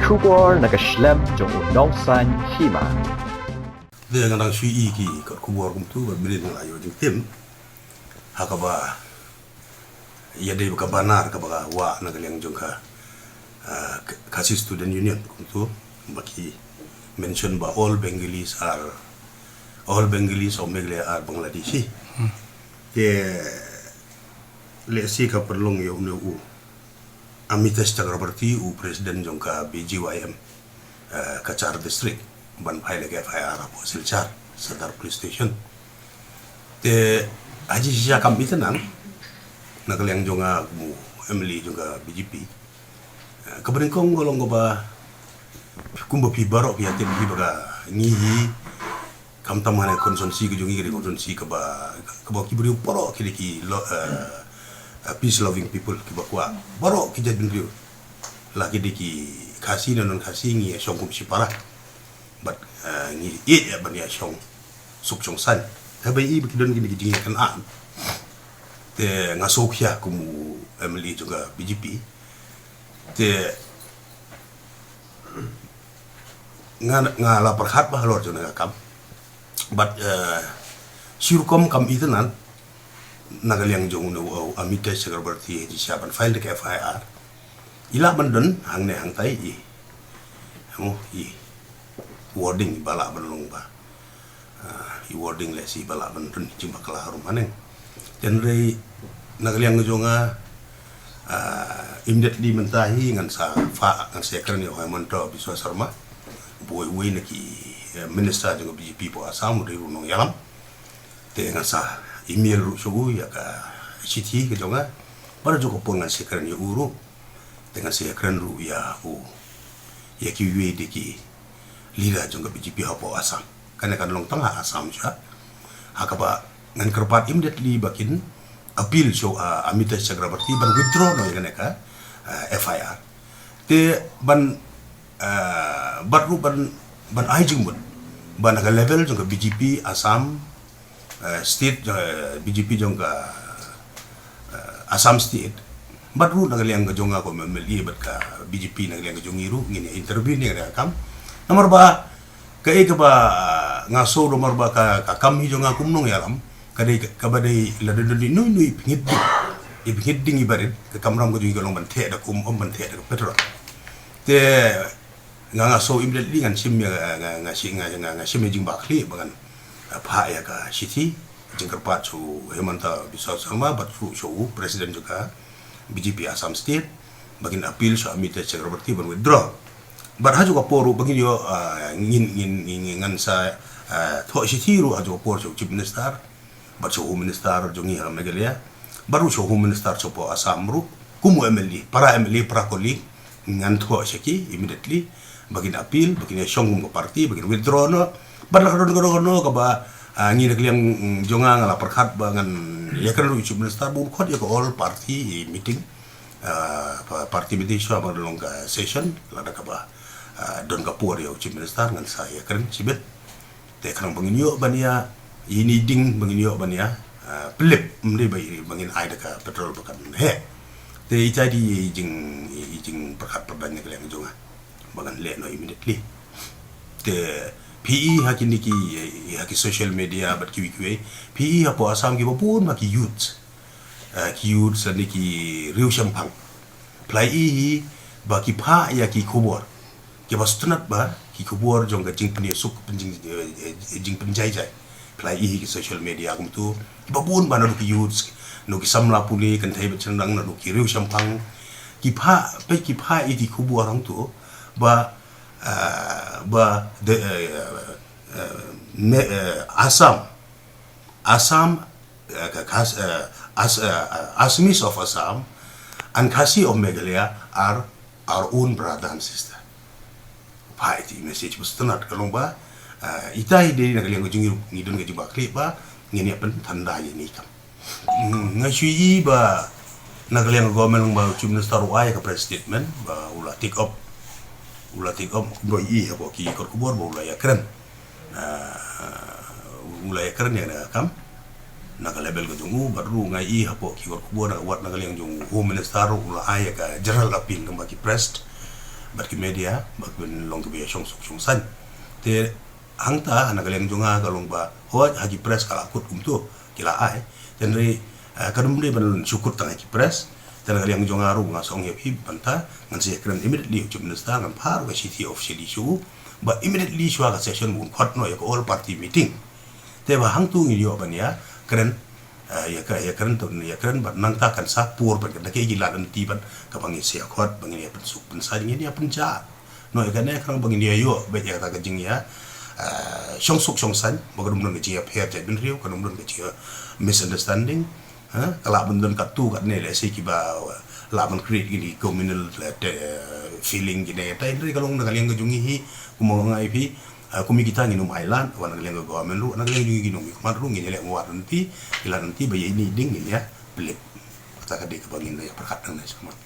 kubor nakaslem jong unongsan hima. Dia ngadang sui ki kat kubur kum tu berbeda dengan ayo jeng tim. Hakaba ia dei baka banar ka baka wa nagaliang jong ka kasih student union kum tu baki mention ba all Bengalis or Meghalaya are Bangladeshi. Ke lesi ka perlong yo u Amitesh Chakrabarti u presiden jong ka BGYM Kachar district ban phai lagi FIR apo Silchar Sadar police station te aji sisa kam itenan nagaliang jonga mu Emily jonga BGP kabrinkong golong ba kumba pi barok pi atem pi baga ngihi kam tamane konsumsi ke jongi ke konsumsi ke ba kibri poro ki peace loving people ki bakwa barok ki jadin rio lagi diki kasih non kasih ngi songkum si para but ngi ya ban ya song suk song san habai i bikidon gini gini kan an te ngasok ya kumu Emily juga BGP te ngala perhat bah lor jona kam but sirukom kam itenan nagaliang jong no Amitesh Chakrabarti di siapan file de FIR ila bandon hang ne hang tai i wording bala banlong ba wording lesi bala bandon jimba kala harum maneng dan rei nagaliang jonga immediately mentahi ngan sa fa ngan sekren yo manto biswa sarma boy we naki minister jong BGP po Assam ri runong yalam te ngan sa email ru sugu ya ka citi ke jonga para joko pon ngan sekren yo uru dengan sekren ru ya ya ki we de ki lira jong BGP hapo Assam kana kan long tengah Assam ja hakaba ngan kerpat immediately bakin appeal so Amitesh Chakrabarti ban withdraw no ya ka FIR te ban baru ban ajing ban aga level jong BGP Assam state BGP jong Assam state baru nagaliang jonga ko memeli ka BGP nagaliang jong iru ngini interview ni kam nomor ba ka ba ngaso nomor ba ka kam hi jonga kumnong yalam kadai kabadai ladadadi nui pingit ding ibarit ka kamram ko jong ban the da kum ban the da petrol te ngaso immediately ngan sim nga sim jing bakli bangan pa ya ka city jengker pat su Hemanta Biswa Sarma bat su presiden juga BGP Assam state bagin appeal so Amitesh Chakrabarti ban withdraw bat ha juga poru bagin yo ngin ngan sa tho city ru ha juga por so chief minister bat so home minister jongi ha Meghalaya baru so home minister so po Assam ru kumu MLA para koli ngan tho seki immediately bagin appeal bagin syong ko party bagin withdraw no badla kadon ka ba ngi nagaliang jonga ngala perkhat bangan ya kan chief minister bu khot ya ko all party meeting party meeting so ba long session lada ka ba don ka por ya chief minister ngan saya kan sibet te kan bangin yo bania ini ding bangin yo bania plip mri bai bangin ai ka petrol bakan he te itadi jing perkhat perbanyak nagaliang jonga bangan le no immediately te PE hakini ki social media bat kiwi PE hapo Assam ki bapun ma ki youth sani ki riu shampang plai i ba ki pha ya ki kubor ki bastunat ba ki kubor jong ga jing pni suk jing penjai jai plai i ki social media kum tu bapun ba no ki youth no ki samla puli kan thai bachandang no ki riu shampang ki pha i ki kubor ang tu ba Assamese of Assam and Khasi of Meghalaya are our own brother and sister. Pai ti message bustunat kalong ba itai de nagaliang jung ngidon ga jiba kli ba ngini pen tanda ni kam ngasui ba nagaliang government ba chief minister wa ka press statement ba ula take up boy i abo ki kor kubor bo ula ya keren ya kam naga level ko jungu baru ngai i hapo ki kor kubor na wat nagaliang jung home minister ula ay ka general appeal ngam ki pressed bat ki media bak ben long ke song suk song san te hangta nagaleng jonga kalong ba ho haji press kala kut tu kila ai ten ri kadum de ban syukur tang haji press ten nagaleng jonga ru nga song hi banta ngan se kran immediately chum minister ngan par ga city of city shu ba immediately shwa ga session mun khat no ya all party meeting te ba hang tu ngi yo ban ya kran ya kran to ya kran ban nang ta kan sa pur ban ka ke gila dan ti ban ka bangi se khat bangi ya pen suk pen sa ngi ya pen ja no ya kan kran bangi ya yo be ya ta ka jing ya song suk song san bagum don ke phe te bin riu kanum don ke misunderstanding kala bundon ka tu ka ne le se ki ba la ban create ini communal feeling gini ta indri kalong na kaleng jungi hi kumo ngai pi kumi kita nginum island wana kaleng government lu na kaleng jungi ginum kuman ru ngini le ngwat nanti ila nanti bayi ini ding ini ya blip ta ka de ka bangin ya perkat nang semua